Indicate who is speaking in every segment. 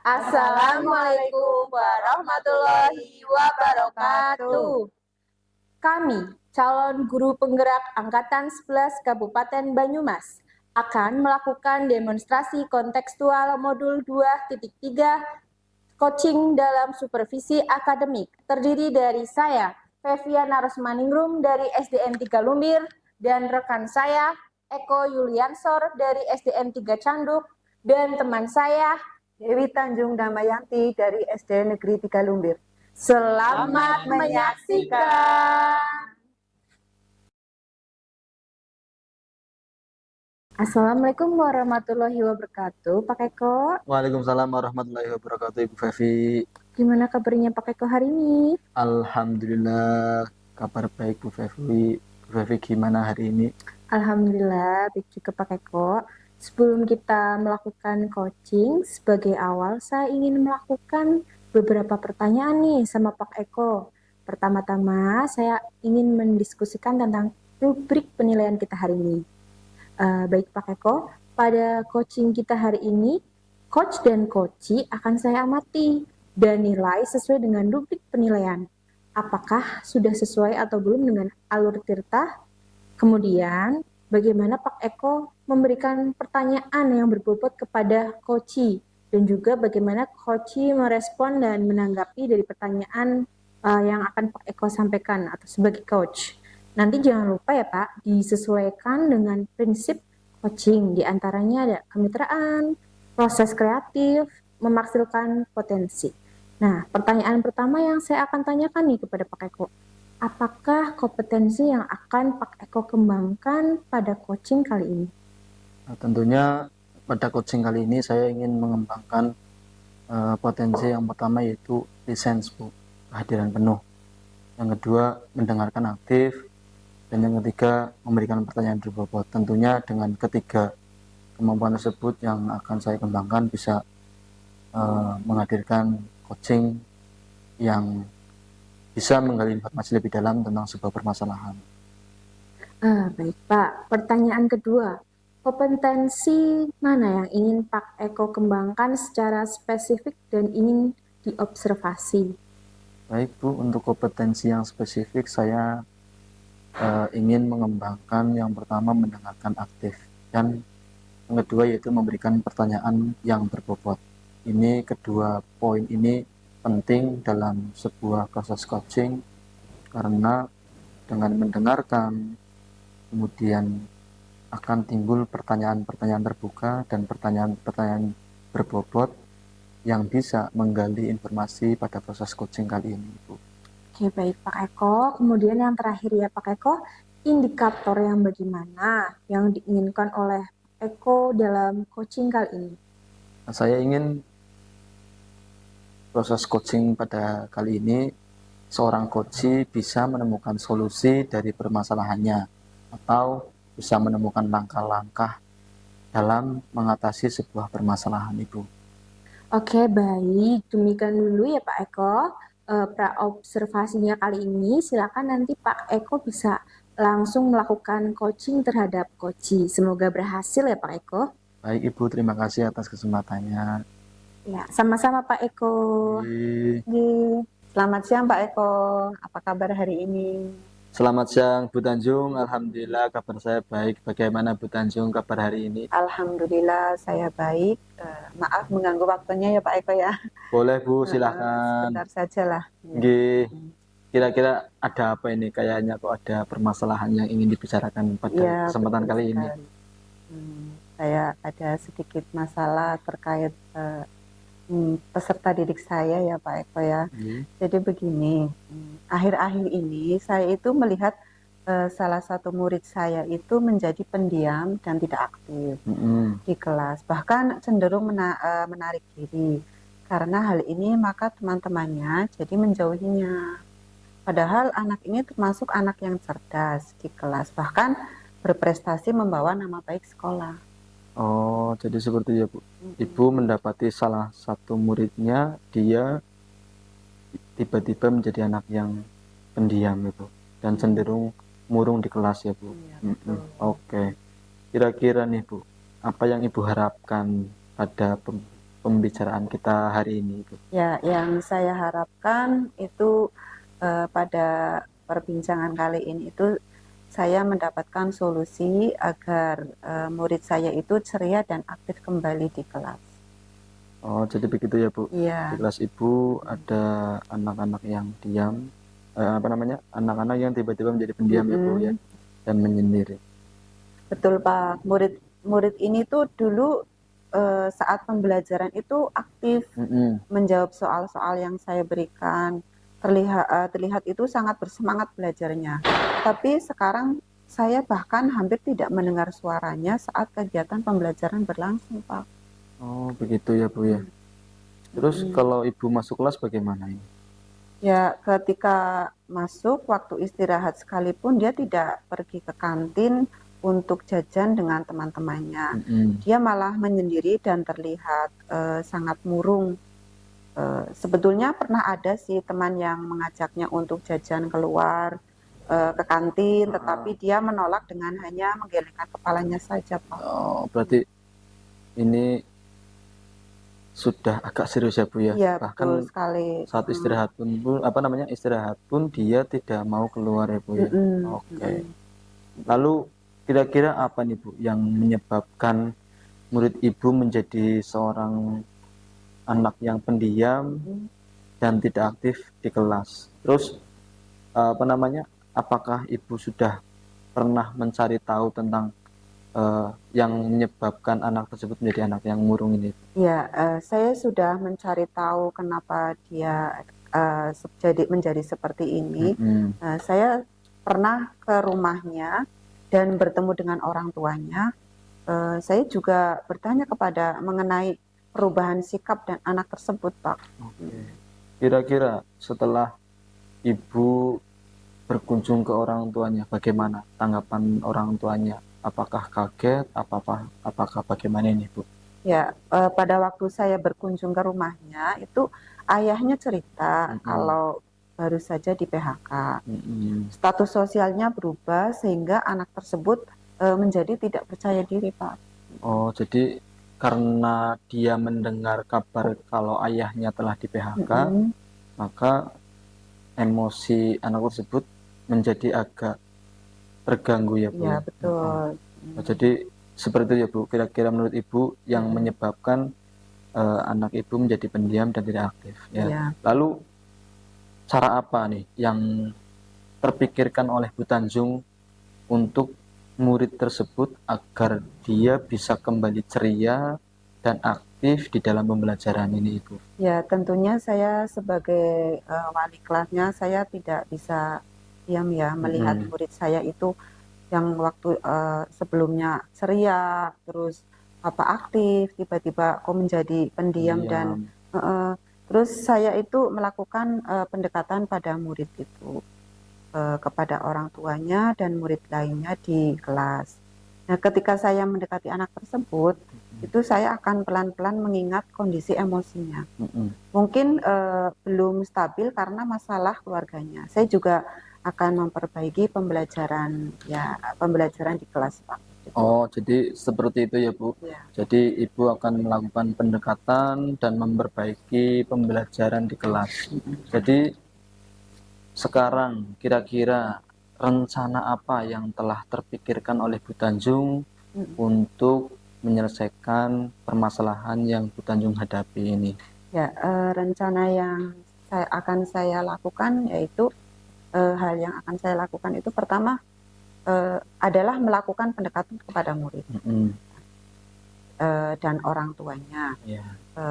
Speaker 1: Assalamualaikum warahmatullahi wabarakatuh. Kami, calon guru penggerak Angkatan 11 Kabupaten Banyumas, akan melakukan demonstrasi kontekstual modul 2.3 coaching dalam supervisi akademik. Terdiri dari saya, Feviana Rosmaningrum dari SDN 3 Lumbir, dan rekan saya, Eko Yuliansor dari SDN 3 Canduk, dan teman saya,
Speaker 2: Dewi Tanjung Damayanti dari SD Negeri 3 Lumbir.
Speaker 1: Selamat menyaksikan. Assalamualaikum warahmatullahi wabarakatuh, Pak Eko.
Speaker 3: Waalaikumsalam warahmatullahi wabarakatuh, Ibu Fevi.
Speaker 1: Gimana kabarnya Pak Eko hari ini?
Speaker 3: Alhamdulillah, kabar baik Bu Fevi. Bu Fevi gimana hari ini?
Speaker 1: Alhamdulillah, baik juga Pak Eko. Sebelum kita melakukan coaching, sebagai awal saya ingin melakukan beberapa pertanyaan nih sama Pak Eko. Pertama-tama, saya ingin mendiskusikan tentang rubrik penilaian kita hari ini. Baik Pak Eko, pada coaching kita hari ini, coach dan coachee akan saya amati dan nilai sesuai dengan rubrik penilaian. Apakah sudah sesuai atau belum dengan alur tirta? Kemudian, bagaimana Pak Eko memberikan pertanyaan yang berbobot kepada coachee dan juga bagaimana coachee merespon dan menanggapi dari pertanyaan yang akan Pak Eko sampaikan atau sebagai coach. Nanti jangan lupa ya Pak, disesuaikan dengan prinsip coaching. Di antaranya ada kemitraan, proses kreatif, memaksimalkan potensi. Nah, pertanyaan pertama yang saya akan tanyakan nih kepada Pak Eko. Apakah kompetensi yang akan Pak Eko kembangkan pada coaching kali ini?
Speaker 3: Nah, tentunya pada coaching kali ini saya ingin mengembangkan potensi yang pertama yaitu lisens, Bu, kehadiran penuh. Yang kedua, mendengarkan aktif. Dan yang ketiga, memberikan pertanyaan berbobot. Tentunya dengan ketiga kemampuan tersebut yang akan saya kembangkan bisa menghadirkan coaching yang bisa menggali informasi lebih dalam tentang sebuah permasalahan.
Speaker 1: Baik Pak, pertanyaan kedua. Kompetensi mana yang ingin Pak Eko kembangkan secara spesifik dan ingin diobservasi?
Speaker 3: Baik Bu, untuk kompetensi yang spesifik saya ingin mengembangkan yang pertama mendengarkan aktif dan yang kedua yaitu memberikan pertanyaan yang berbobot. Ini kedua poin ini penting dalam sebuah proses coaching karena dengan mendengarkan kemudian akan timbul pertanyaan-pertanyaan terbuka dan pertanyaan-pertanyaan berbobot yang bisa menggali informasi pada proses coaching kali ini, Bu.
Speaker 1: Oke, baik Pak Eko. Kemudian yang terakhir ya Pak Eko, indikator yang bagaimana yang diinginkan oleh Eko dalam coaching kali ini?
Speaker 3: Nah, saya ingin proses coaching pada kali ini seorang coachee bisa menemukan solusi dari permasalahannya atau bisa menemukan langkah-langkah dalam mengatasi sebuah permasalahan itu.
Speaker 1: Oke, baik. Demikian dulu ya Pak Eko. Praobservasinya kali ini, silakan nanti Pak Eko bisa langsung melakukan coaching terhadap coachee. Semoga berhasil ya Pak Eko.
Speaker 3: Baik Ibu, terima kasih atas kesempatannya.
Speaker 1: Ya, sama-sama Pak Eko.
Speaker 2: Selamat siang Pak Eko, apa kabar hari ini?
Speaker 3: Selamat siang Bu Tanjung, Alhamdulillah kabar saya baik. Bagaimana Bu Tanjung kabar hari ini?
Speaker 2: Alhamdulillah saya baik. Maaf mengganggu waktunya ya Pak Eko ya.
Speaker 3: Boleh Bu, silakan.
Speaker 2: Sebentar saja lah.
Speaker 3: Ya. Kira-kira ada apa ini? Kayaknya kok ada permasalahan yang ingin dibicarakan pada
Speaker 2: Ya,
Speaker 3: kesempatan kali ini.
Speaker 2: Saya ada sedikit masalah terkait peserta didik saya ya Pak Eko ya. Jadi begini, akhir-akhir ini saya itu melihat salah satu murid saya itu menjadi pendiam dan tidak aktif di kelas, bahkan cenderung menarik diri. Karena hal ini maka teman-temannya jadi menjauhinya. Padahal anak ini termasuk anak yang cerdas di kelas, bahkan berprestasi membawa nama baik sekolah.
Speaker 3: Oh, jadi seperti itu Bu. Ibu mendapati salah satu muridnya dia tiba-tiba menjadi anak yang pendiam itu dan cenderung murung di kelas ya Bu. Oke. Kira-kira nih Bu, apa yang Ibu harapkan pada pembicaraan kita hari ini, Ibu?
Speaker 2: Ya, yang saya harapkan itu pada perbincangan kali ini itu saya mendapatkan solusi agar murid saya itu ceria dan aktif kembali di kelas.
Speaker 3: Oh, jadi begitu ya, Bu. Di
Speaker 2: Iya,
Speaker 3: kelas Ibu ada anak-anak yang diam, anak-anak yang tiba-tiba menjadi pendiam ya, Bu ya,
Speaker 2: mm-mm.
Speaker 3: dan menyendiri.
Speaker 2: Betul Pak. Murid ini tuh dulu saat pembelajaran itu aktif
Speaker 3: Mm-mm.
Speaker 2: menjawab soal-soal yang saya berikan. Terlihat itu sangat bersemangat belajarnya. Tapi sekarang saya bahkan hampir tidak mendengar suaranya saat kegiatan pembelajaran berlangsung, Pak.
Speaker 3: Oh, begitu ya, Bu ya. Terus
Speaker 2: Mm-mm.
Speaker 3: kalau Ibu masuk kelas bagaimana ini?
Speaker 2: Ya, ketika masuk waktu istirahat sekalipun dia tidak pergi ke kantin untuk jajan dengan teman-temannya.
Speaker 3: Mm-mm.
Speaker 2: Dia malah menyendiri dan terlihat sangat murung. Sebetulnya pernah ada sih teman yang mengajaknya untuk jajan keluar ke kantin, tetapi dia menolak dengan hanya menggelengkan kepalanya saja, Pak.
Speaker 3: Oh, berarti ini sudah agak serius ya, Bu ya.
Speaker 2: Iya, betul
Speaker 3: Bahkan
Speaker 2: sekali.
Speaker 3: saat istirahat pun dia tidak mau keluar ya, Bu ya.
Speaker 2: Mm-mm,
Speaker 3: Oke.
Speaker 2: mm-mm.
Speaker 3: Lalu kira-kira apa nih, Bu, yang menyebabkan murid Ibu menjadi seorang anak yang pendiam dan tidak aktif di kelas? Terus apakah Ibu sudah pernah mencari tahu tentang yang menyebabkan anak tersebut menjadi anak yang murung ini?
Speaker 2: Ya, saya sudah mencari tahu kenapa dia menjadi seperti ini.
Speaker 3: Mm-mm.
Speaker 2: Saya pernah ke rumahnya dan bertemu dengan orang tuanya. Saya juga bertanya kepada mengenai perubahan sikap dan anak tersebut, Pak.
Speaker 3: Oke. Kira-kira setelah Ibu berkunjung ke orang tuanya, bagaimana tanggapan orang tuanya? Apakah kaget? Apakah bagaimana ini, Bu?
Speaker 2: Ya, pada waktu saya berkunjung ke rumahnya, itu ayahnya cerita
Speaker 3: Mm-mm.
Speaker 2: kalau baru saja di PHK.
Speaker 3: Mm-mm.
Speaker 2: Status sosialnya berubah sehingga anak tersebut menjadi tidak percaya diri, Pak.
Speaker 3: Oh, jadi karena dia mendengar kabar kalau ayahnya telah di PHK,
Speaker 2: Mm-mm.
Speaker 3: maka emosi anak tersebut menjadi agak terganggu ya, Bu
Speaker 2: Ya,
Speaker 3: ya. Mm-mm.
Speaker 2: betul.
Speaker 3: Oh, jadi seperti itu ya, Bu. Kira-kira menurut Ibu yang
Speaker 2: Mm-mm.
Speaker 3: menyebabkan anak Ibu menjadi pendiam dan tidak aktif ya.
Speaker 2: Ya,
Speaker 3: Lalu cara apa nih yang terpikirkan oleh Bu Tanjung untuk murid tersebut agar dia bisa kembali ceria dan aktif di dalam pembelajaran ini, Ibu?
Speaker 2: ya tentunya saya sebagai wali kelasnya, saya tidak bisa diam ya melihat
Speaker 3: Mm-mm.
Speaker 2: murid saya itu yang waktu sebelumnya ceria, terus aktif, tiba-tiba kok menjadi pendiam dan
Speaker 3: Diam.
Speaker 2: eh, terus saya itu melakukan pendekatan pada murid itu kepada orang tuanya dan murid lainnya di kelas. Nah, ketika saya mendekati anak tersebut, itu saya akan pelan-pelan mengingat kondisi emosinya.
Speaker 3: Mm-mm.
Speaker 2: Mungkin belum stabil karena masalah keluarganya. Saya juga akan memperbaiki pembelajaran di kelas, Pak. Gitu.
Speaker 3: Oh, jadi seperti itu ya, Bu.
Speaker 2: Ya,
Speaker 3: Jadi Ibu akan melakukan pendekatan dan memperbaiki pembelajaran di kelas. Jadi sekarang kira-kira rencana apa yang telah terpikirkan oleh Bu Tanjung untuk menyelesaikan permasalahan yang Bu Tanjung hadapi ini?
Speaker 2: ya rencana yang akan saya lakukan yaitu hal yang akan saya lakukan itu pertama adalah melakukan pendekatan kepada murid
Speaker 3: Mm-mm.
Speaker 2: dan orang tuanya.
Speaker 3: Ya.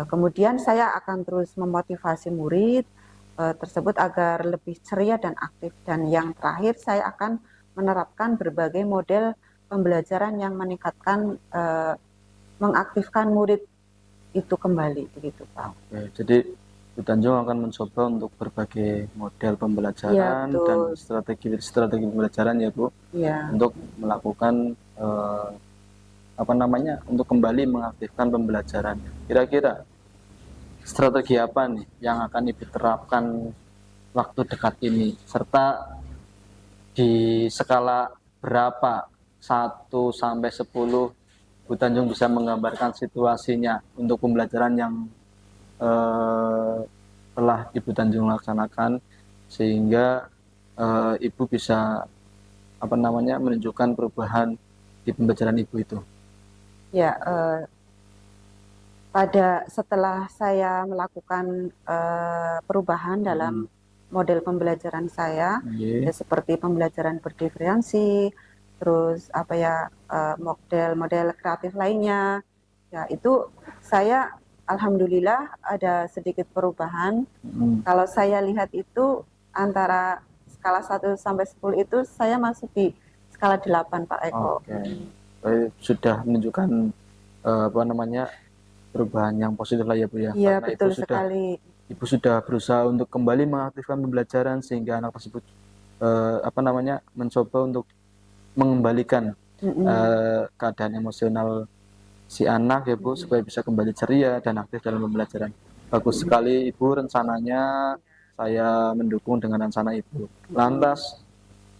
Speaker 2: Kemudian saya akan terus memotivasi murid tersebut agar lebih ceria dan aktif. Dan yang terakhir saya akan menerapkan berbagai model pembelajaran yang meningkatkan, mengaktifkan murid itu kembali, begitu Pak.
Speaker 3: Oke, jadi Bu Tanjung akan mencoba untuk berbagai model
Speaker 2: Iya
Speaker 3: pembelajaran dan
Speaker 2: betul,
Speaker 3: strategi pembelajaran ya, Bu,
Speaker 2: iya.
Speaker 3: untuk melakukan untuk kembali mengaktifkan pembelajaran. Kira-kira strategi apa nih yang akan Ibu terapkan waktu dekat ini, serta di skala berapa, 1 sampai 10, Bu Tanjung bisa menggambarkan situasinya untuk pembelajaran yang telah Ibu Tanjung laksanakan, sehingga Ibu bisa menunjukkan perubahan di pembelajaran Ibu itu.
Speaker 2: Ya, setelah saya melakukan perubahan dalam model pembelajaran saya, ya seperti pembelajaran berdiferensi, terus model-model kreatif lainnya, ya itu saya alhamdulillah ada sedikit perubahan. Kalau saya lihat itu antara skala 1 sampai 10 itu saya masuk di skala 8, Pak Eko.
Speaker 3: Sudah menunjukkan perubahan yang positif lah ya Bu ya.
Speaker 2: Iya,
Speaker 3: Karena
Speaker 2: betul sekali.
Speaker 3: Ibu sudah berusaha untuk kembali mengaktifkan pembelajaran sehingga anak tersebut mencoba untuk mengembalikan keadaan emosional si anak ya Bu, supaya bisa kembali ceria dan aktif dalam pembelajaran. Bagus sekali Ibu rencananya, saya mendukung dengan rencana Ibu. Lantas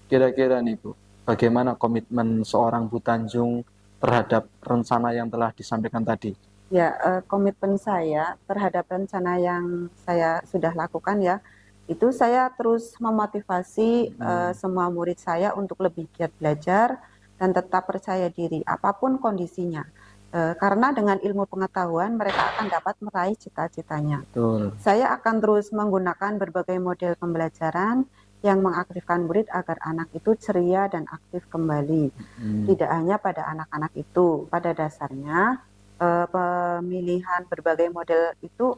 Speaker 3: kira-kira nih Bu, bagaimana komitmen seorang Bu Tanjung terhadap rencana yang telah disampaikan tadi?
Speaker 2: Ya, komitmen saya terhadap rencana yang saya sudah lakukan ya, itu saya terus memotivasi semua murid saya untuk lebih giat belajar dan tetap percaya diri apapun kondisinya. Karena dengan ilmu pengetahuan mereka akan dapat meraih cita-citanya. Saya akan terus menggunakan berbagai model pembelajaran yang mengaktifkan murid agar anak itu ceria dan aktif kembali. Tidak hanya pada anak-anak itu, pada dasarnya pemilihan berbagai model itu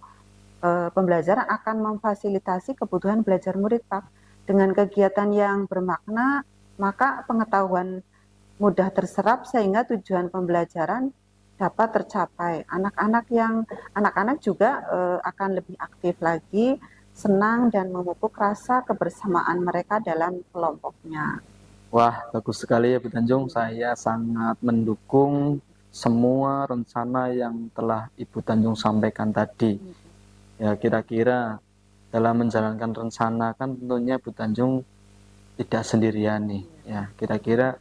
Speaker 2: pembelajaran akan memfasilitasi kebutuhan belajar murid, Pak. Dengan kegiatan yang bermakna, maka pengetahuan mudah terserap sehingga tujuan pembelajaran dapat tercapai. Anak-anak juga akan lebih aktif lagi, senang dan memupuk rasa kebersamaan mereka dalam kelompoknya.
Speaker 3: Wah, bagus sekali ya Bu Tanjung. Saya sangat mendukung semua rencana yang telah Ibu Tanjung sampaikan tadi. Ya, kira-kira dalam menjalankan rencana kan tentunya Bu Tanjung tidak sendirian nih. Ya, kira-kira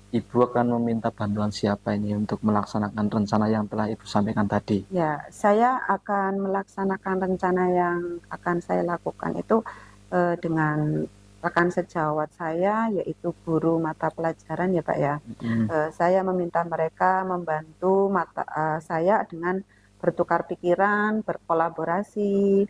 Speaker 3: Ibu akan meminta bantuan siapa ini untuk melaksanakan rencana yang telah Ibu sampaikan tadi?
Speaker 2: Ya, saya akan melaksanakan rencana yang akan saya lakukan itu dengan rekan sejawat saya, yaitu guru mata pelajaran ya Pak ya. Saya meminta mereka membantu saya dengan bertukar pikiran, berkolaborasi,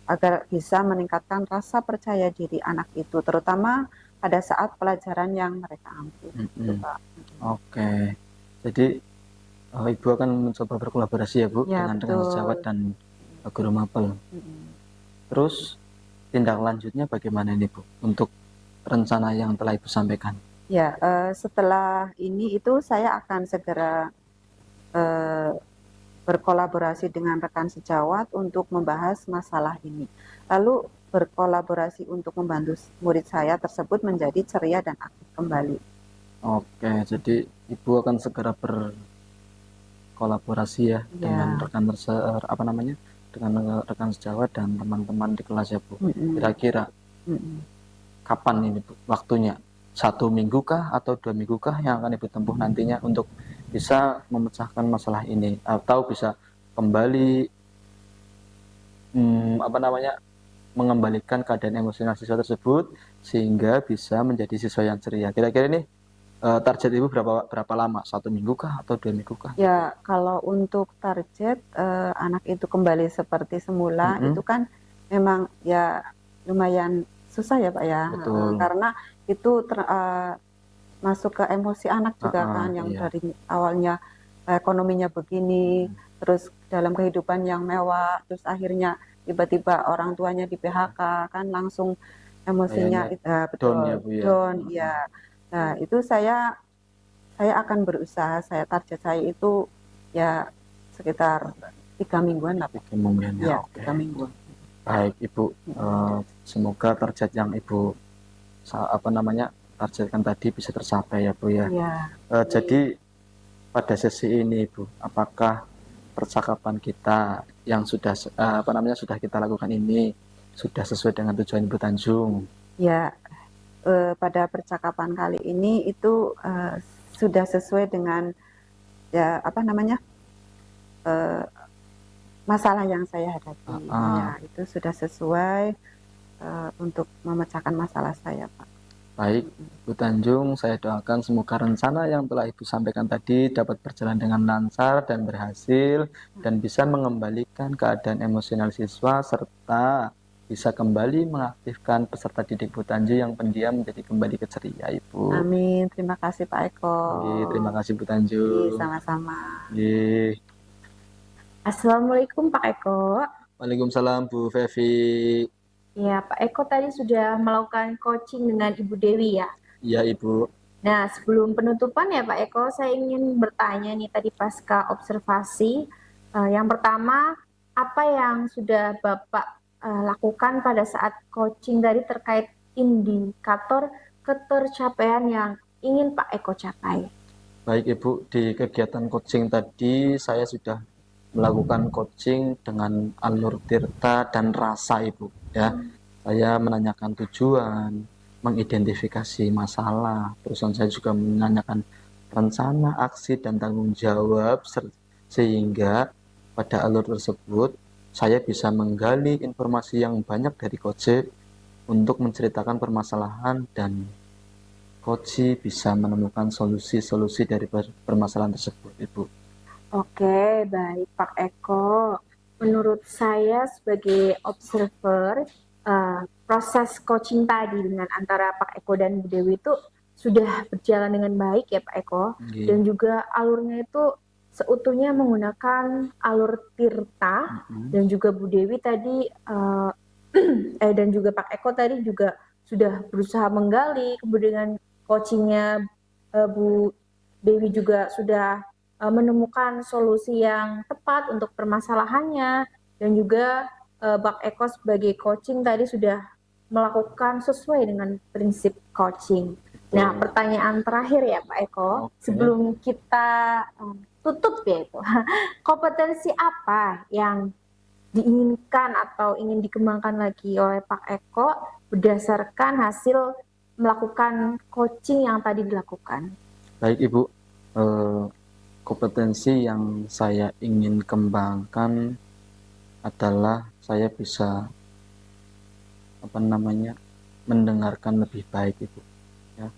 Speaker 2: agar bisa meningkatkan rasa percaya diri anak itu, terutama pada saat pelajaran yang mereka ambil. Gitu, Pak.
Speaker 3: Oke, jadi Ibu akan mencoba berkolaborasi ya Bu,
Speaker 2: Ya,
Speaker 3: dengan
Speaker 2: betul.
Speaker 3: sejawat dan guru mapel. Terus tindak lanjutnya bagaimana ini Bu untuk rencana yang telah Ibu sampaikan?
Speaker 2: Ya, setelah ini itu saya akan segera berkolaborasi dengan rekan sejawat untuk membahas masalah ini. Lalu berkolaborasi untuk membantu murid saya tersebut menjadi ceria dan aktif kembali.
Speaker 3: Oke, jadi Ibu akan segera berkolaborasi ya dengan rekan sejawat dan teman-teman di kelas ya Bu. Kira-kira kapan ini Bu waktunya? 1 minggu kah atau 2 minggu kah yang akan Ibu tempuh nantinya untuk bisa memecahkan masalah ini, atau bisa kembali mengembalikan keadaan emosional siswa tersebut sehingga bisa menjadi siswa yang ceria. Kira-kira ini target Ibu berapa lama? 1 minggu kah atau 2 minggu kah?
Speaker 2: Ya, kalau untuk target anak itu kembali seperti semula itu kan memang ya lumayan susah ya Pak ya.
Speaker 3: Betul.
Speaker 2: Karena itu masuk ke emosi anak juga kan, yang
Speaker 3: iya.
Speaker 2: dari awalnya ekonominya begini, terus dalam kehidupan yang mewah, terus akhirnya tiba-tiba orang tuanya di PHK, kan langsung emosinya betul,
Speaker 3: down ya Bu ya.
Speaker 2: down, ya. Nah, itu saya akan berusaha, target saya itu ya sekitar 3 mingguan lah.
Speaker 3: 3 mingguan ya.
Speaker 2: Ya,
Speaker 3: Oke.
Speaker 2: 3 mingguan.
Speaker 3: Baik Ibu, semoga target yang Ibu targetkan tadi bisa tercapai ya Bu ya. Jadi pada sesi ini Ibu, apakah percakapan kita yang sudah sudah kita lakukan ini sudah sesuai dengan tujuan Ibu Tanjung?
Speaker 2: Ya, pada percakapan kali ini itu sudah sesuai dengan ya apa namanya eh, masalah yang saya hadapi. Ya, itu sudah sesuai untuk memecahkan masalah saya, Pak.
Speaker 3: Baik, Bu Tanjung, saya doakan semoga rencana yang telah Ibu sampaikan tadi dapat berjalan dengan lancar dan berhasil, dan bisa mengembalikan keadaan emosional siswa, serta bisa kembali mengaktifkan peserta didik Bu Tanjung yang pendiam menjadi kembali keceria, Ibu.
Speaker 2: Amin. Terima kasih, Pak Eko.
Speaker 3: Terima kasih Bu Tanjung.
Speaker 2: Sama-sama.
Speaker 1: Assalamualaikum Pak Eko.
Speaker 3: Waalaikumsalam Bu Fevi.
Speaker 1: Ya, Pak Eko tadi sudah melakukan coaching dengan Ibu Dewi ya.
Speaker 3: Iya Ibu.
Speaker 1: Nah, sebelum penutupan ya Pak Eko, saya ingin bertanya nih tadi pasca observasi. Yang pertama, apa yang sudah Bapak lakukan pada saat coaching tadi terkait indikator ketercapaian yang ingin Pak Eko capai?
Speaker 3: Baik Ibu, di kegiatan coaching tadi saya sudah melakukan coaching dengan alur tirta dan rasa Ibu ya. Saya menanyakan tujuan, mengidentifikasi masalah, terus saya juga menanyakan rencana, aksi, dan tanggung jawab, sehingga pada alur tersebut saya bisa menggali informasi yang banyak dari coach untuk menceritakan permasalahan, dan coach bisa menemukan solusi-solusi dari permasalahan tersebut, Ibu.
Speaker 1: Oke, baik Pak Eko. Menurut saya sebagai observer, proses coaching tadi dengan antara Pak Eko dan Bu Dewi itu sudah berjalan dengan baik ya Pak Eko. Dan juga alurnya itu seutuhnya menggunakan alur tirta, dan juga Bu Dewi tadi dan juga Pak Eko tadi juga sudah berusaha menggali, kemudian coachingnya Bu Dewi juga sudah menemukan solusi yang tepat untuk permasalahannya, dan juga Pak Eko sebagai coaching tadi sudah melakukan sesuai dengan prinsip coaching. Nah, pertanyaan terakhir ya Pak Eko, sebelum kita tutup ya itu, kompetensi apa yang diinginkan atau ingin dikembangkan lagi oleh Pak Eko berdasarkan hasil melakukan coaching yang tadi dilakukan?
Speaker 3: Baik Ibu, kompetensi yang saya ingin kembangkan adalah saya bisa mendengarkan lebih baik Ibu ya.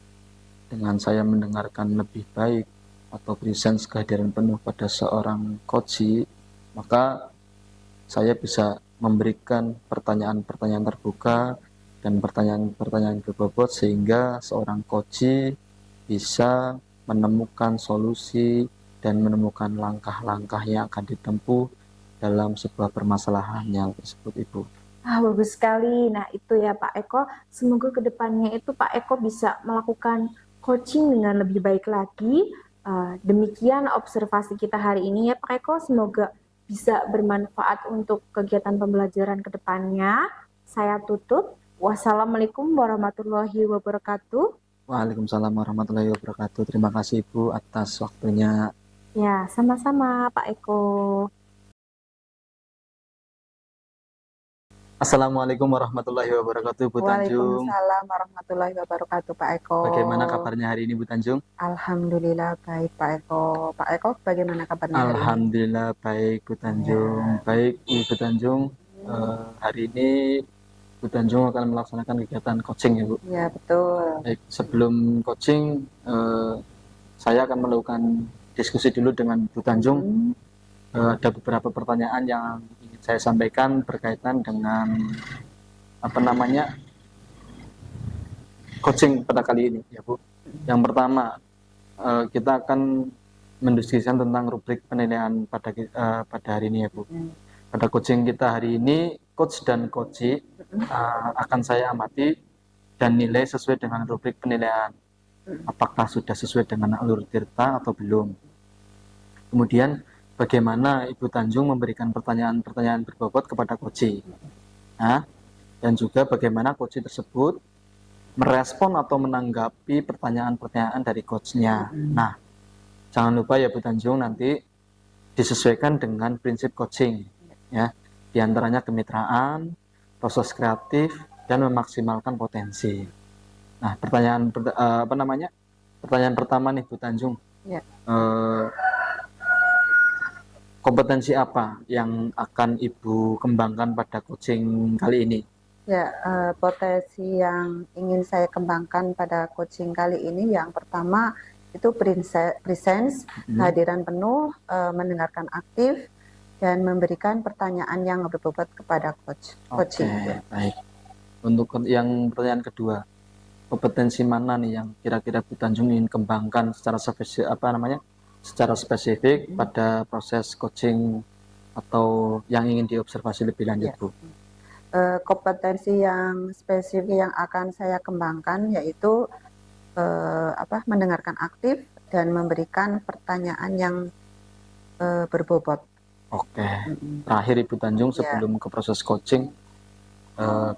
Speaker 3: Dengan saya mendengarkan lebih baik atau presence kehadiran penuh pada seorang coach, maka saya bisa memberikan pertanyaan-pertanyaan terbuka dan pertanyaan-pertanyaan berbobot, sehingga seorang coach bisa menemukan solusi dan menemukan langkah-langkah yang akan ditempuh dalam sebuah permasalahan yang tersebut, Ibu.
Speaker 1: Bagus sekali. Nah, itu ya Pak Eko. Semoga kedepannya itu Pak Eko bisa melakukan coaching dengan lebih baik lagi. Demikian observasi kita hari ini ya Pak Eko. Semoga bisa bermanfaat untuk kegiatan pembelajaran kedepannya. Saya tutup. Wassalamualaikum warahmatullahi wabarakatuh.
Speaker 3: Waalaikumsalam warahmatullahi wabarakatuh. Terima kasih Ibu atas waktunya.
Speaker 1: Ya, sama-sama Pak Eko.
Speaker 3: Assalamualaikum warahmatullahi wabarakatuh, Bu Tanjung.
Speaker 2: Waalaikumsalam warahmatullahi wabarakatuh, Pak Eko.
Speaker 3: Bagaimana kabarnya hari ini, Bu Tanjung?
Speaker 2: Alhamdulillah baik, Pak Eko. Pak Eko, bagaimana kabarnya hari ini?
Speaker 3: Alhamdulillah baik, Bu Tanjung. Baik, Bu Tanjung. Hari ini Bu Tanjung akan melaksanakan kegiatan coaching ya, Bu?
Speaker 2: Ya, betul.
Speaker 3: Baik, sebelum coaching, saya akan melakukan diskusi dulu dengan Bu Tanjung. Ada beberapa pertanyaan yang ingin saya sampaikan berkaitan dengan coaching pada kali ini ya Bu. Yang pertama, kita akan mendiskusikan tentang rubrik penilaian pada hari ini ya Bu. Pada coaching kita hari ini, coach dan coachee akan saya amati dan nilai sesuai dengan rubrik penilaian. Apakah sudah sesuai dengan alur tirta atau belum. Kemudian bagaimana Ibu Tanjung memberikan pertanyaan-pertanyaan berbobot kepada coachee. Dan juga bagaimana coachee tersebut merespon atau menanggapi pertanyaan-pertanyaan dari coachnya. Nah, jangan lupa ya Bu Tanjung, nanti disesuaikan dengan prinsip coaching ya. Di antaranya kemitraan, proses kreatif, dan memaksimalkan potensi. Nah, pertanyaan pertama nih Bu Tanjung.
Speaker 2: Ya.
Speaker 3: kompetensi apa yang akan Ibu kembangkan pada coaching kali ini?
Speaker 2: Ya, potensi yang ingin saya kembangkan pada coaching kali ini yang pertama itu presence, kehadiran penuh, mendengarkan aktif, dan memberikan pertanyaan yang berbobot kepada coaching.
Speaker 3: Oke, baik. Untuk yang pertanyaan kedua, kompetensi mana nih yang kira-kira Bu Tanjung ingin kembangkan secara spesifik pada proses coaching atau yang ingin diobservasi lebih lanjut,
Speaker 2: Ya.
Speaker 3: Bu?
Speaker 2: Kompetensi yang spesifik yang akan saya kembangkan yaitu mendengarkan aktif dan memberikan pertanyaan yang berbobot.
Speaker 3: Oke, terakhir Ibu Tanjung
Speaker 2: Ya.
Speaker 3: sebelum ke proses coaching,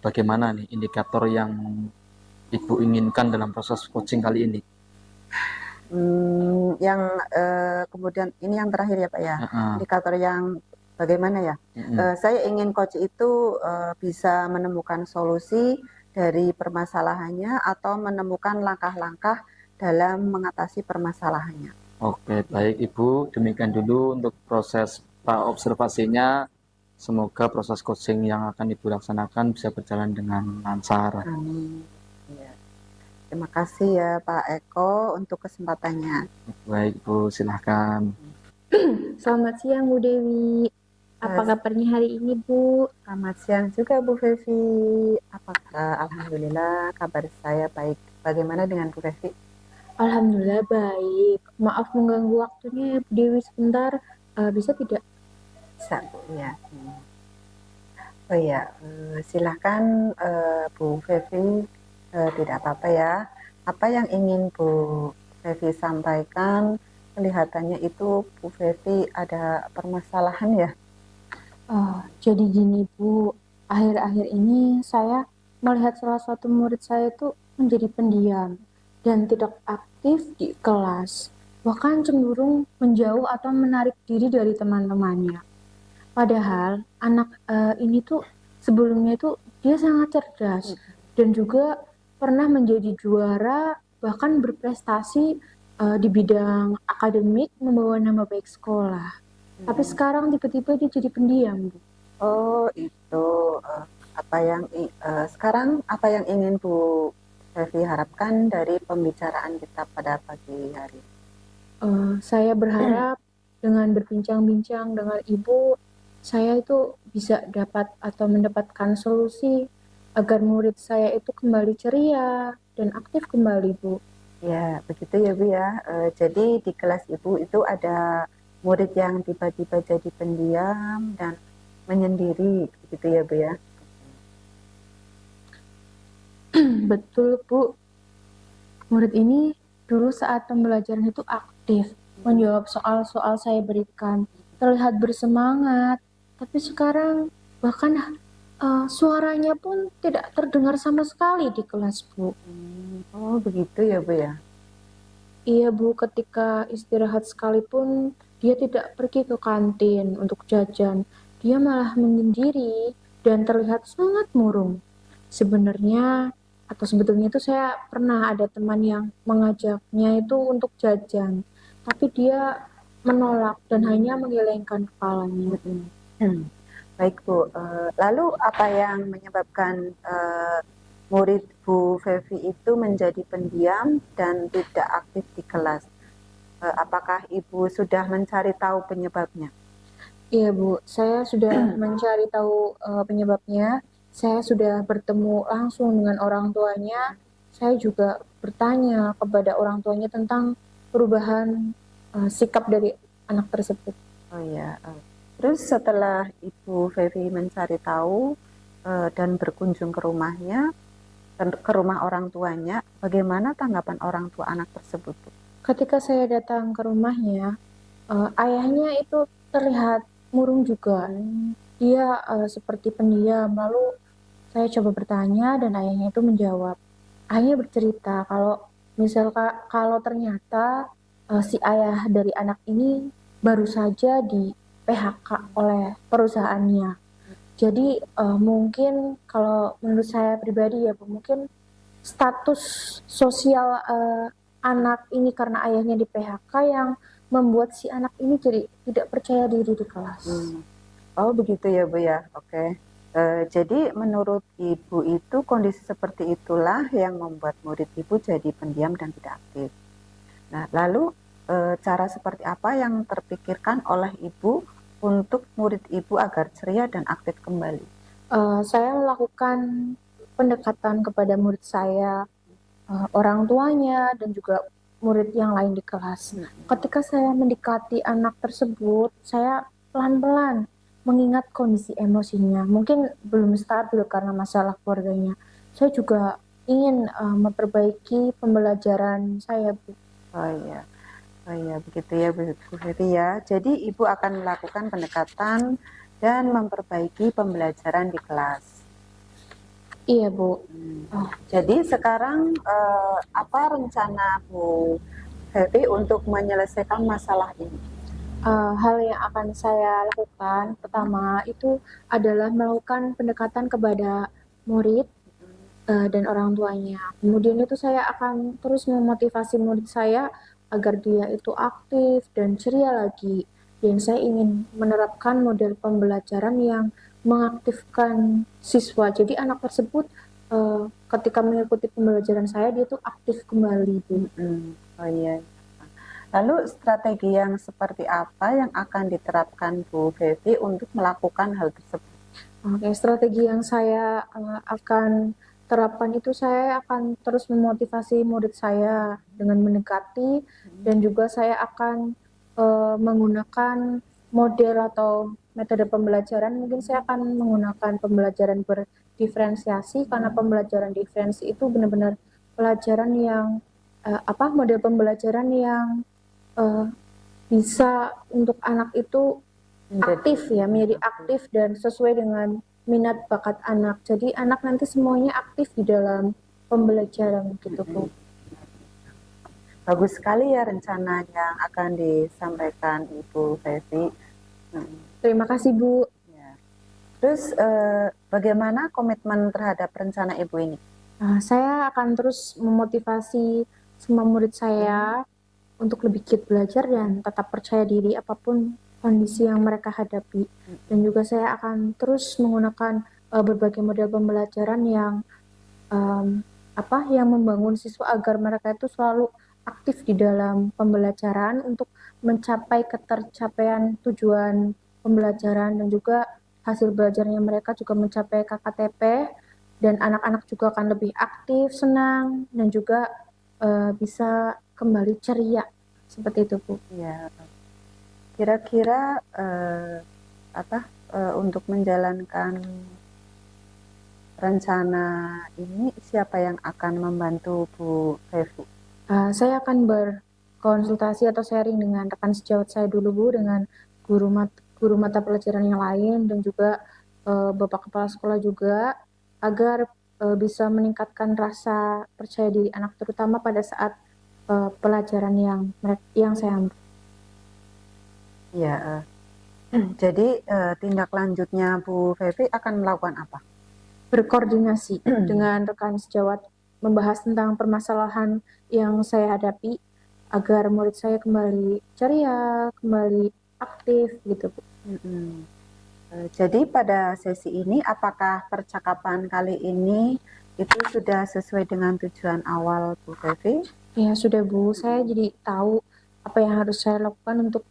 Speaker 3: bagaimana nih indikator yang Ibu inginkan dalam proses coaching kali ini?
Speaker 2: Yang kemudian ini yang terakhir ya Pak ya, indikator yang bagaimana ya? Saya ingin coach itu bisa menemukan solusi dari permasalahannya atau menemukan langkah-langkah dalam mengatasi permasalahannya.
Speaker 3: Oke, baik Ibu, demikian dulu untuk proses observasinya. Semoga proses coaching yang akan Ibu laksanakan bisa berjalan dengan lancar.
Speaker 2: Amin. Ya. Terima kasih ya Pak Eko untuk kesempatannya.
Speaker 3: Baik Bu, silahkan.
Speaker 1: Selamat siang Bu Dewi. Apa kabarnya hari ini Bu?
Speaker 2: Selamat siang juga Bu Fevi. Alhamdulillah kabar saya baik. Bagaimana dengan Bu Fevi?
Speaker 1: Alhamdulillah baik. Maaf mengganggu waktunya ya Bu Dewi sebentar. Bisa tidak?
Speaker 2: Bisa Bu ya. Oh ya, silahkan Bu Fevi, tidak apa-apa ya. Apa yang ingin Bu Fevi sampaikan? Kelihatannya itu Bu Fevi ada permasalahan ya.
Speaker 1: Jadi gini Bu, akhir-akhir ini saya melihat salah satu murid saya itu menjadi pendiam dan tidak aktif di kelas, bahkan cenderung menjauh atau menarik diri dari teman-temannya. Padahal anak ini tuh sebelumnya itu dia sangat cerdas dan juga pernah menjadi juara, bahkan berprestasi di bidang akademik, membawa nama baik sekolah. Tapi sekarang tiba-tiba dia jadi pendiam, Bu.
Speaker 2: Oh, itu sekarang apa yang ingin Bu Fevi harapkan dari pembicaraan kita pada pagi hari?
Speaker 1: Saya berharap dengan berbincang-bincang dengan Ibu, saya itu bisa dapat atau mendapatkan solusi agar murid saya itu kembali ceria dan aktif kembali, Bu.
Speaker 2: Ya, begitu ya Bu ya. Jadi di kelas Ibu itu ada murid yang tiba-tiba jadi pendiam dan menyendiri, begitu ya Bu ya.
Speaker 1: Betul, Bu. Murid ini dulu saat pembelajaran itu aktif, menjawab soal-soal saya berikan, terlihat bersemangat. Tapi sekarang bahkan suaranya pun tidak terdengar sama sekali di kelas, Bu.
Speaker 2: Oh, begitu ya Bu ya.
Speaker 1: Iya, Bu, ketika istirahat sekalipun dia tidak pergi ke kantin untuk jajan. Dia malah menyendiri dan terlihat sangat murung. Sebenarnya atau sebetulnya itu saya pernah ada teman yang mengajaknya itu untuk jajan, tapi dia menolak dan hanya menggelengkan kepalanya.
Speaker 2: Baik Bu, lalu apa yang menyebabkan murid Bu Fevi itu menjadi pendiam dan tidak aktif di kelas? Apakah Ibu sudah mencari tahu penyebabnya?
Speaker 1: Iya Bu, saya sudah mencari tahu penyebabnya. Saya sudah bertemu langsung dengan orang tuanya. Saya juga bertanya kepada orang tuanya tentang perubahan sikap dari anak tersebut.
Speaker 2: Oh ya, terus setelah Ibu Fevi mencari tahu dan berkunjung ke rumahnya, ke rumah orang tuanya, bagaimana tanggapan orang tua anak tersebut?
Speaker 1: Ketika saya datang ke rumahnya, ayahnya itu terlihat murung juga. Dia seperti pendiam. Lalu saya coba bertanya dan ayahnya itu menjawab. Ayahnya bercerita kalau ternyata si ayah dari anak ini baru saja di PHK oleh perusahaannya. Jadi mungkin kalau menurut saya pribadi ya, Bu, mungkin status sosial anak ini karena ayahnya di PHK yang membuat si anak ini jadi tidak percaya diri di kelas.
Speaker 2: Oh begitu ya Bu ya, oke. Jadi menurut Ibu itu kondisi seperti itulah yang membuat murid Ibu jadi pendiam dan tidak aktif. Nah lalu cara seperti apa yang terpikirkan oleh Ibu untuk murid Ibu agar ceria dan aktif kembali?
Speaker 1: Saya melakukan pendekatan kepada murid saya, orang tuanya, dan juga murid yang lain di kelas. Ketika saya mendekati anak tersebut, saya pelan-pelan mengingat kondisi emosinya. Mungkin belum stabil karena masalah keluarganya. Saya juga ingin memperbaiki pembelajaran saya, Bu.
Speaker 2: Oh iya begitu ya Bu Ferry ya. Jadi Ibu akan melakukan pendekatan dan memperbaiki pembelajaran di kelas.
Speaker 1: Iya, Bu.
Speaker 2: Jadi sekarang apa rencana Bu Ferry untuk menyelesaikan masalah ini?
Speaker 1: Hal yang akan saya lakukan pertama itu adalah melakukan pendekatan kepada murid dan orang tuanya. Kemudian itu saya akan terus memotivasi murid saya agar dia itu aktif dan ceria lagi. Dan saya ingin menerapkan model pembelajaran yang mengaktifkan siswa. Jadi anak tersebut ketika mengikuti pembelajaran saya dia tuh aktif kembali, Bu.
Speaker 2: Oh iya. Lalu strategi yang seperti apa yang akan diterapkan Bu Fevi untuk melakukan hal tersebut?
Speaker 1: Oke, strategi yang saya akan terapkan itu saya akan terus memotivasi murid saya dengan mendekati dan juga saya akan menggunakan model atau metode pembelajaran. Mungkin saya akan menggunakan pembelajaran berdiferensiasi karena pembelajaran diferensi itu benar-benar pelajaran yang model pembelajaran yang bisa untuk anak itu aktif ya, menjadi aktif dan sesuai dengan minat bakat anak. Jadi anak nanti semuanya aktif di dalam pembelajaran gitu, Bu.
Speaker 2: Bagus sekali ya rencana yang akan disampaikan Ibu Fevi.
Speaker 1: Terima kasih, Bu.
Speaker 2: Ya. Terus bagaimana komitmen terhadap rencana Ibu ini?
Speaker 1: Saya akan terus memotivasi semua murid saya untuk lebih giat belajar dan tetap percaya diri apapun kondisi yang mereka hadapi. Dan juga saya akan terus menggunakan berbagai model pembelajaran yang yang membangun siswa agar mereka itu selalu aktif di dalam pembelajaran untuk mencapai ketercapaian tujuan pembelajaran dan juga hasil belajarnya mereka juga mencapai KKTP dan anak-anak juga akan lebih aktif, senang dan juga bisa kembali ceria seperti itu, Bu.
Speaker 2: Ya. Kira-kira untuk menjalankan rencana ini siapa yang akan membantu Bu Fevi?
Speaker 1: Saya akan berkonsultasi atau sharing dengan rekan sejawat saya dulu, Bu, dengan guru mata pelajaran yang lain dan juga Bapak Kepala Sekolah juga agar bisa meningkatkan rasa percaya diri anak terutama pada saat pelajaran yang saya ambil.
Speaker 2: Ya, jadi tindak lanjutnya Bu Fevi akan melakukan apa?
Speaker 1: Berkoordinasi dengan rekan sejawat membahas tentang permasalahan yang saya hadapi agar murid saya kembali ceria, kembali aktif gitu, Bu.
Speaker 2: Jadi pada sesi ini apakah percakapan kali ini itu sudah sesuai dengan tujuan awal Bu Fevi?
Speaker 1: Ya sudah, Bu, saya jadi tahu apa yang harus saya lakukan untuk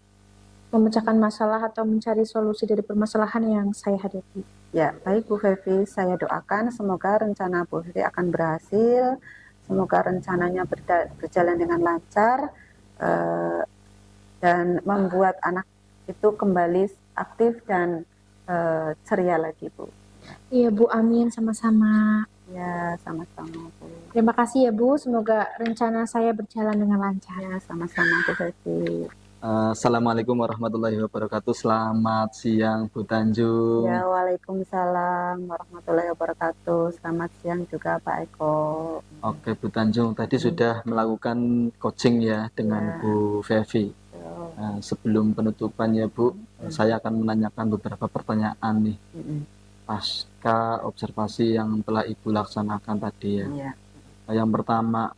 Speaker 1: memecahkan masalah atau mencari solusi dari permasalahan yang saya hadapi.
Speaker 2: Ya, baik Bu Fevi, saya doakan semoga rencana Bu Fevi akan berhasil, semoga rencananya berjalan dengan lancar dan membuat anak itu kembali aktif dan ceria lagi, Bu.
Speaker 1: Iya, Bu, amin, sama-sama.
Speaker 2: Ya, sama-sama, Bu.
Speaker 1: Terima kasih ya, Bu, semoga rencana saya berjalan dengan lancar.
Speaker 2: Ya, sama-sama Bu Fevi.
Speaker 3: Assalamualaikum warahmatullahi wabarakatuh. Selamat siang Bu Tanjung.
Speaker 2: Ya, waalaikumsalam warahmatullahi wabarakatuh. Selamat siang juga Pak Eko.
Speaker 3: Oke Bu Tanjung, tadi sudah melakukan coaching ya dengan Bu Fevi. Sebelum penutupan ya Bu, saya akan menanyakan beberapa pertanyaan nih. Pasca observasi yang telah Ibu laksanakan tadi ya. Yang pertama,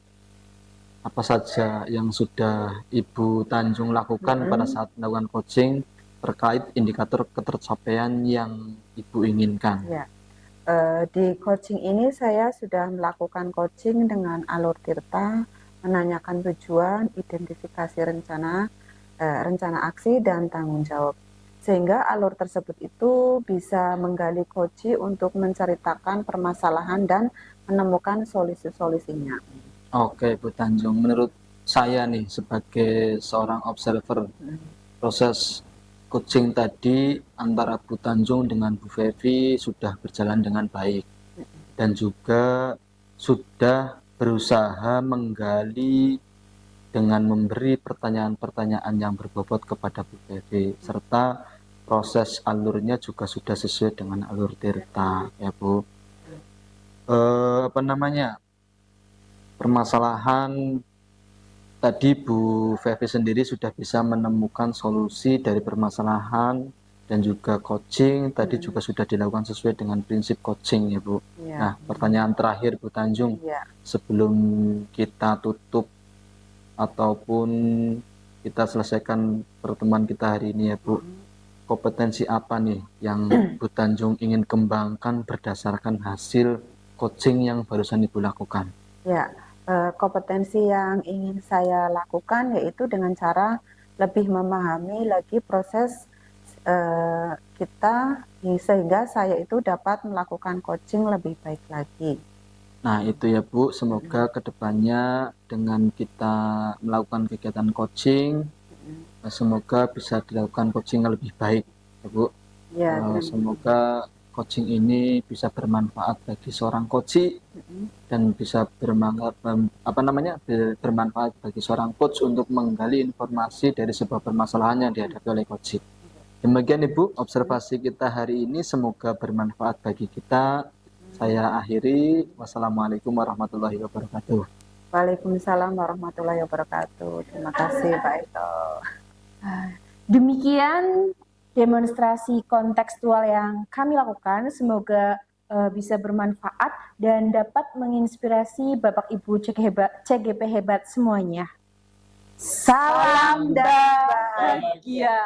Speaker 3: apa saja yang sudah Ibu Tanjung lakukan pada saat melakukan coaching terkait indikator ketercapaian yang Ibu inginkan.
Speaker 2: Ya. Di coaching ini saya sudah melakukan coaching dengan alur tirta, menanyakan tujuan, identifikasi rencana aksi dan tanggung jawab. Sehingga alur tersebut itu bisa menggali coach untuk menceritakan permasalahan dan menemukan solusi-solusinya.
Speaker 3: Oke, Bu Tanjung, menurut saya nih sebagai seorang observer, proses coaching tadi antara Bu Tanjung dengan Bu Fevi sudah berjalan dengan baik dan juga sudah berusaha menggali dengan memberi pertanyaan-pertanyaan yang berbobot kepada Bu Fevi, serta proses alurnya juga sudah sesuai dengan alur tirta, ya Bu. Permasalahan tadi Bu Fevi sendiri sudah bisa menemukan solusi dari permasalahan dan juga coaching tadi juga sudah dilakukan sesuai dengan prinsip coaching ya Bu.
Speaker 2: Ya.
Speaker 3: Nah, pertanyaan terakhir Bu Tanjung,
Speaker 2: Ya.
Speaker 3: sebelum kita tutup ataupun kita selesaikan pertemuan kita hari ini ya Bu, kompetensi apa nih yang Bu Tanjung ingin kembangkan berdasarkan hasil coaching yang barusan Ibu lakukan?
Speaker 2: Ya, kompetensi yang ingin saya lakukan yaitu dengan cara lebih memahami lagi proses kita sehingga saya itu dapat melakukan coaching lebih baik lagi.
Speaker 3: Nah itu ya Bu, semoga kedepannya dengan kita melakukan kegiatan coaching, semoga bisa dilakukan coaching yang lebih baik ya Bu.
Speaker 2: Ya,
Speaker 3: semoga coaching ini bisa bermanfaat bagi seorang coach dan bisa bermanfaat bagi seorang coach untuk menggali informasi dari sebuah permasalahan yang dihadapi oleh coach. Demikian Ibu, observasi kita hari ini semoga bermanfaat bagi kita. Saya akhiri. Wassalamualaikum warahmatullahi wabarakatuh.
Speaker 2: Waalaikumsalam warahmatullahi wabarakatuh. Terima kasih Pak Ito.
Speaker 1: Demikian demonstrasi kontekstual yang kami lakukan. Semoga bisa bermanfaat dan dapat menginspirasi Bapak Ibu CGP hebat semuanya. Salam dan bahagia.